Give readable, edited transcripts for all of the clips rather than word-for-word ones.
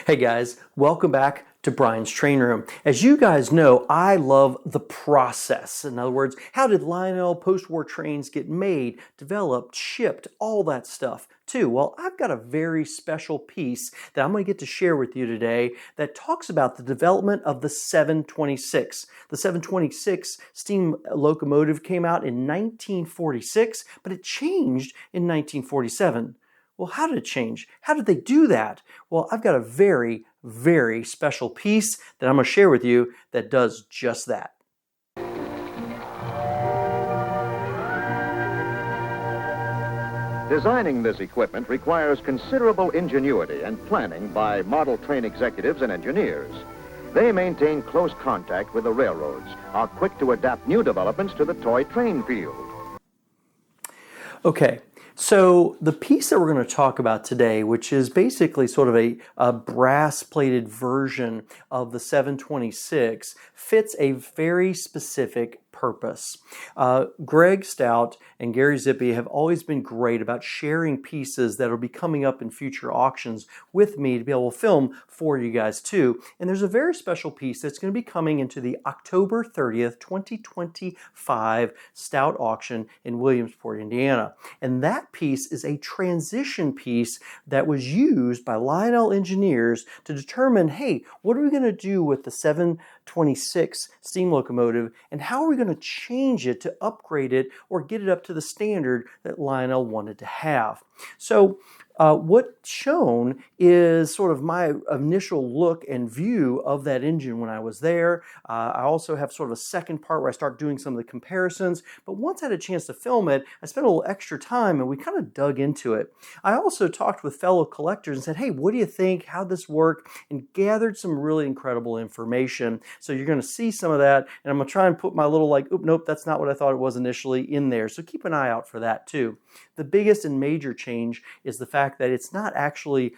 Hey guys, welcome back to Brian's Train Room. As you guys know, I love the process. In other words, how did Lionel post-war trains get made, developed, shipped, all that stuff too? Well, I've got a very special piece that I'm going to get to share with you today that talks about the development of the 726. The 726 steam locomotive came out in 1946, but it changed in 1947. Well, how did it change? How did they do that? Well, I've got a very, very special piece that I'm going to share with you that does just that. Designing this equipment requires considerable ingenuity and planning by model train executives and engineers. They maintain close contact with the railroads, are quick to adapt new developments to the toy train field. Okay. So the piece that we're going to talk about today, which is basically sort of a brass-plated version of the 726, fits a very specific purpose. Greg Stout and Gary Zippy have always been great about sharing pieces that will be coming up in future auctions with me to be able to film for you guys too. And there's a very special piece that's going to be coming into the October 30th, 2025 Stout auction in Williamsport, Indiana. And that piece is a transition piece that was used by Lionel engineers to determine, hey, what are we going to do with the 726 steam locomotive and how are we going to change it to upgrade it or get it up to the standard that Lionel wanted to have. So what's shown is sort of my initial look and view of that engine when I was there. I also have sort of a second part where I start doing some of the comparisons, but once I had a chance to film it, I spent a little extra time and we kind of dug into it. I also talked with fellow collectors and said, hey, what do you think? How'd this work? And gathered some really incredible information. So you're going to see some of that, and I'm going to try and put my little like, oop, nope, that's not what I thought it was initially in there. So keep an eye out for that too. The biggest and major change is the fact that it's not actually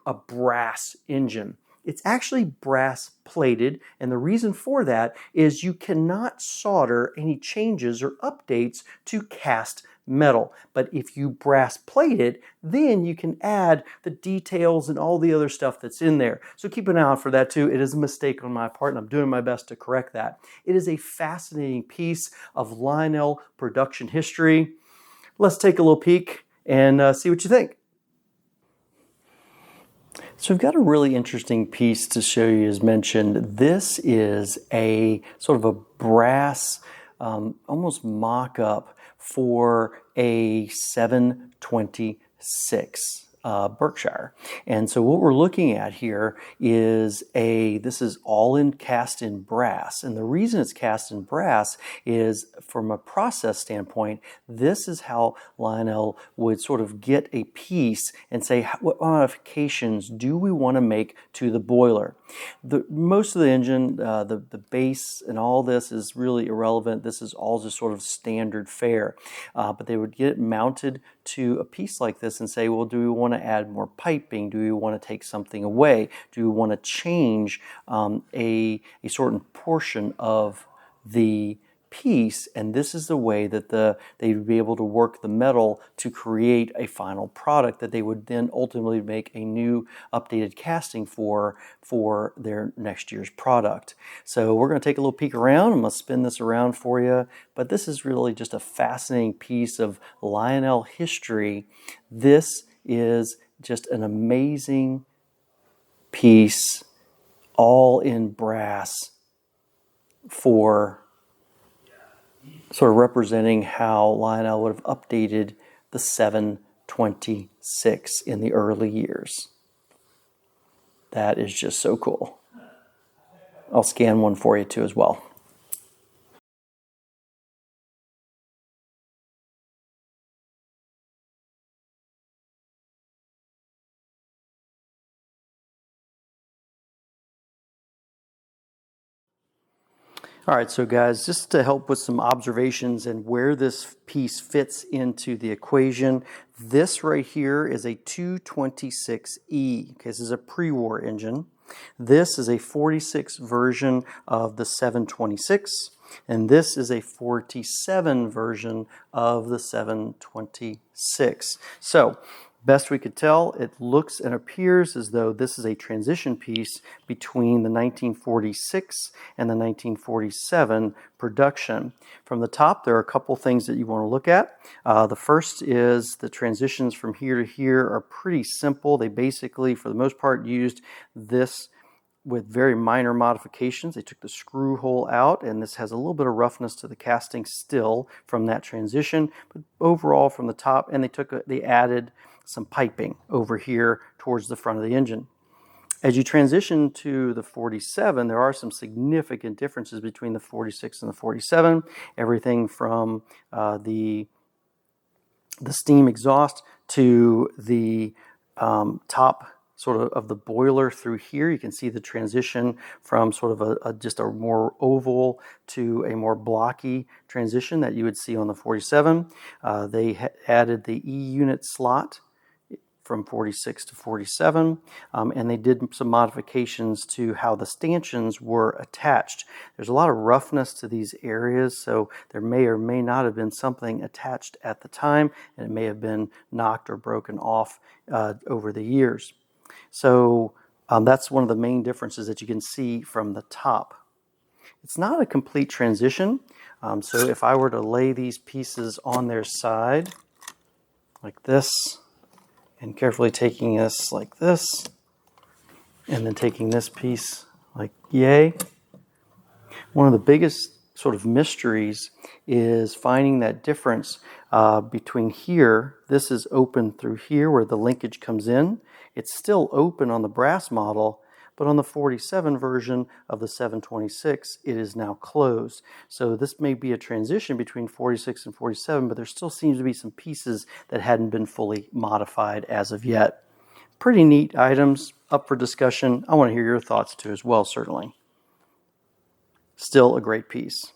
a brass engine. It's actually brass plated, and the reason for that is you cannot solder any changes or updates to cast metal. But if you brass plate it, then you can add the details and all the other stuff that's in there. So keep an eye out for that too. It is a mistake on my part, and I'm doing my best to correct that. It is a fascinating piece of Lionel production history. Let's take a little peek and see what you think. So we've got a really interesting piece to show you as mentioned. This is a sort of a brass, almost mock-up for a 726 Berkshire. And so what we're looking at here is this is all cast in brass. And the reason it's cast in brass is from a process standpoint, this is how Lionel would sort of get a piece and say, what modifications do we want to make to the boiler? Most of the engine, the base and all this is really irrelevant. This is all just sort of standard fare. But they would get it mounted to a piece like this and say, well, do we want to add more piping? Do we want to take something away? Do we want to change a certain portion of the piece? And this is the way that they'd be able to work the metal to create a final product that they would then ultimately make a new updated casting for their next year's product. So we're going to take a little peek around. I'm going to spin this around for you, but this is really just a fascinating piece of Lionel history. This is just an amazing piece, all in brass, for sort of representing how Lionel would have updated the 726 in the early years. That is just so cool. I'll scan one for you too as well. All right, so guys, just to help with some observations and where this piece fits into the equation, this right here is a 226E. Okay, this is a pre-war engine. This is a 46 version of the 726, and this is a 47 version of the 726. So Best we could tell, it looks and appears as though this is a transition piece between the 1946 and the 1947 production. From the top, there are a couple things that you want to look at. The first is the transitions from here to here are pretty simple. They basically, for the most part, used this with very minor modifications. They took the screw hole out, and this has a little bit of roughness to the casting still from that transition, but overall from the top, and they added some piping over here towards the front of the engine. As you transition to the 47, there are some significant differences between the 46 and the 47. Everything from the steam exhaust to the top sort of the boiler through here. You can see the transition from sort of just a more oval to a more blocky transition that you would see on the 47. They added the E-unit slot from 46 to 47, and they did some modifications to how the stanchions were attached. There's a lot of roughness to these areas, so there may or may not have been something attached at the time, and it may have been knocked or broken off over the years. So that's one of the main differences that you can see from the top. It's not a complete transition, so if I were to lay these pieces on their side like this, and carefully taking this like this, and then taking this piece like yay. One of the biggest sort of mysteries is finding that difference between here. This is open through here where the linkage comes in. It's still open on the brass model, but on the 47 version of the 726, it is now closed. So this may be a transition between 46 and 47, but there still seems to be some pieces that hadn't been fully modified as of yet. Pretty neat items, up for discussion. I want to hear your thoughts too as well, certainly. Still a great piece.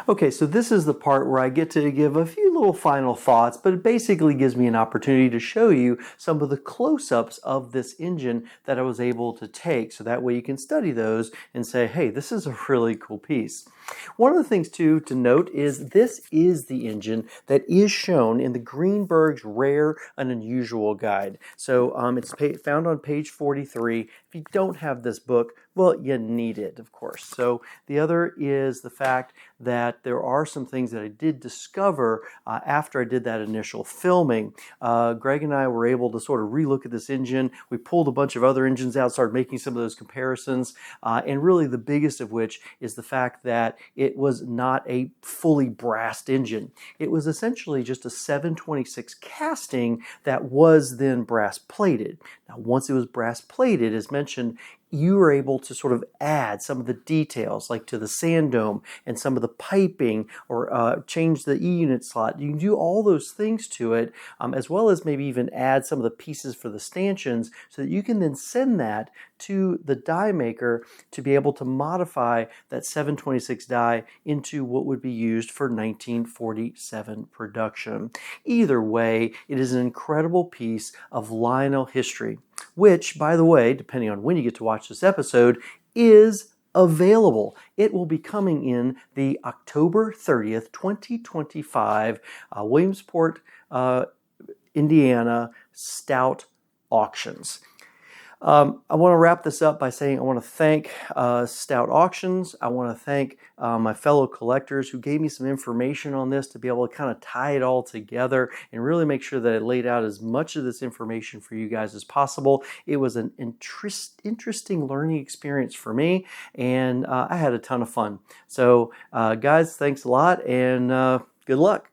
Okay, so this is the part where I get to give a few little final thoughts, but it basically gives me an opportunity to show you some of the close-ups of this engine that I was able to take, so that way you can study those and say, hey, this is a really cool piece. One of the things too to note is this is the engine that is shown in the Greenbergs Rare and Unusual guide. So it's found on page 43. If you don't have this book, well, you need it, of course. So the other is the fact that there are some things that I did discover after I did that initial filming. Greg and I were able to sort of relook at this engine. We pulled a bunch of other engines out, started making some of those comparisons, and really the biggest of which is the fact that it was not a fully brassed engine. It was essentially just a 726 casting that was then brass plated. Now, once it was brass plated, as mentioned, you were able to sort of add some of the details, like to the sand dome and some of the piping, or change the E-unit slot. You can do all those things to it, as well as maybe even add some of the pieces for the stanchions, so that you can then send that to the die maker to be able to modify that 726 die into what would be used for 1947 production. Either way, it is an incredible piece of Lionel history, which, by the way, depending on when you get to watch this episode, is available. It will be coming in the October 30th, 2025 Williamsport, Indiana Stout auctions. I want to wrap this up by saying I want to thank Stout Auctions. I want to thank my fellow collectors who gave me some information on this to be able to kind of tie it all together and really make sure that I laid out as much of this information for you guys as possible. It was an interesting learning experience for me, and I had a ton of fun. So guys, thanks a lot, and good luck.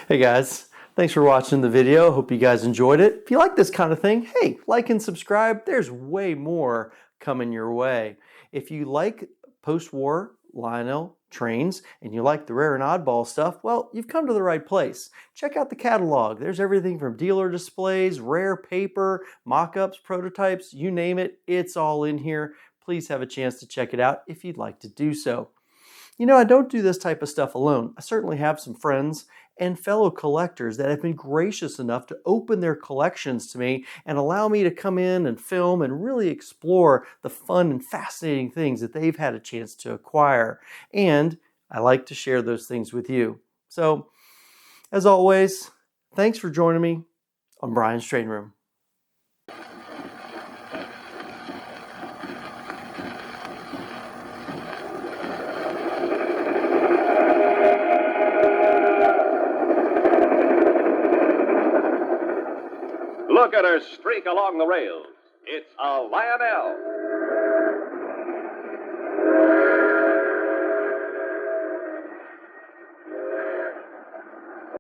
Hey guys. Thanks for watching the video. Hope you guys enjoyed it. If you like this kind of thing, hey, like and subscribe. There's way more coming your way. If you like post-war Lionel trains and you like the rare and oddball stuff, well, you've come to the right place. Check out the catalog. There's everything from dealer displays, rare paper, mock-ups, prototypes, you name it, it's all in here. Please have a chance to check it out if you'd like to do so. You know, I don't do this type of stuff alone. I certainly have some friends and fellow collectors that have been gracious enough to open their collections to me and allow me to come in and film and really explore the fun and fascinating things that they've had a chance to acquire. And I like to share those things with you. So, as always, Thanks for joining me on Brian's Trading Room. Look at her streak along the rails. It's a Lionel.